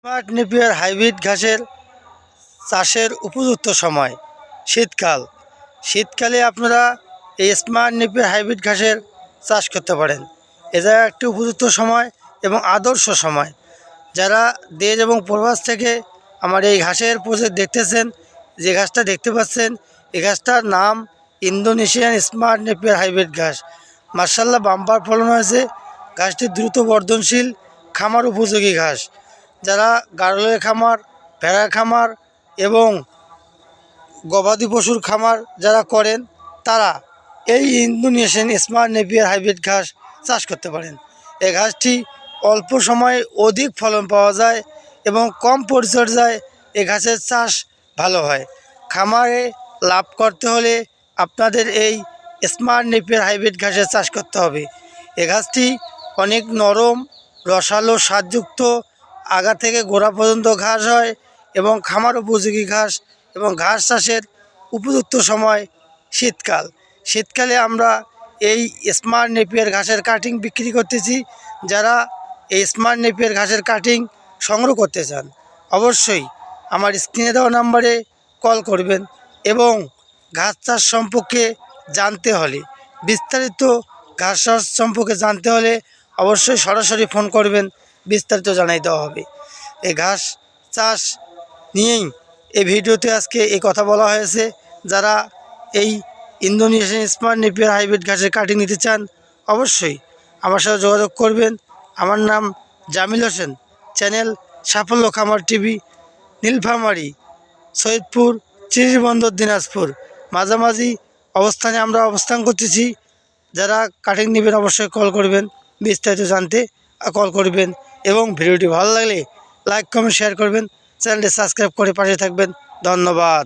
Smart Napier hybrid ঘাসের চাষের উপযুক্ত সময় শীতকাল। শীতকালে আপনারা এই স্মার্ট নেপিয়ার হাইব্রিড ঘাসের চাষ করতে পারেন। এটা একটি উপযুক্ত সময় এবং আদর্শ সময়। যারা দেশ এবং প্রবাস থেকে আমার এই ঘাসের প্রজেক্ট দেখতেছেন, যে ঘাসটা দেখতে পাচ্ছেন, এই ঘাসটার নাম ইন্দোনেশিয়ান স্মার্ট নেপিয়ার হাইব্রিড ঘাস। মার্শাল্লাহ বাম্পার ফলন হয়েছে। ঘাসটি দ্রুত বর্ধনশীল, খামার উপযোগী ঘাস। যারা গাড়লের খামার, ভেড়ার খামার এবং গবাদি পশুর খামার যারা করেন, তারা এই ইন্দোনেশিয়ান স্মার্ট নেপিয়ার হাইব্রিড ঘাস চাষ করতে পারেন। এই ঘাসটি অল্প সময়ে অধিক ফলন পাওয়া যায় এবং কম পরিচর্যায় এই ঘাসের চাষ ভালো হয়। খামারে লাভ করতে হলে আপনাদের এই স্মার্ট নেপিয়ার হাইব্রিড ঘাসের চাষ করতে হবে। এই ঘাসটি অনেক নরম, রসালো, স্বাদযুক্ত, আগা থেকে গোড়া পর্যন্ত ঘাস হয় এবং খামার উপযোগী ঘাস। এবং ঘাস চাষের উপযুক্ত সময় শীতকাল। শীতকালে আমরা এই স্মার্ট নেপিয়ার ঘাসের কাটিং বিক্রি করতেছি। যারা এই স্মার্ট নেপিয়ার ঘাসের কাটিং সংগ্রহ করতে চান, অবশ্যই আমার স্ক্রিনে দেওয়া নাম্বারে কল করবেন। এবং ঘাস চাষ সম্পর্কে জানতে হলে, বিস্তারিত ঘাস চাষ সম্পর্কে জানতে হলে অবশ্যই সরাসরি ফোন করবেন, বিস্তারিত জানাই দেওয়া হবে। এই ঘাস চাষ নিয়েই এই ভিডিওতে আজকে এই কথা বলা হয়েছে। যারা এই ইন্দোনেশিয়ান স্মার্ট নেপিয়ার হাইব্রিড ঘাসের কাটিং নিতে চান, অবশ্যই আমার সাথে যোগাযোগ করবেন। আমার নাম জামিল হোসেন, চ্যানেল সাফল্য খামার টিভি, নীলফামারী, সৈয়দপুর, চিরিরবন্দর, দিনাজপুর মাঝামাঝি অবস্থানে আমরা অবস্থান করতেছি। যারা কাটিং নেবেন অবশ্যই কল করবেন, বিস্তারিত জানতে কল করবেন। এবং ভিডিওটি ভালো লাগলে লাইক, কমেন্ট, শেয়ার করবেন। চ্যানেলটি সাবস্ক্রাইব করে পাশে থাকবেন। ধন্যবাদ।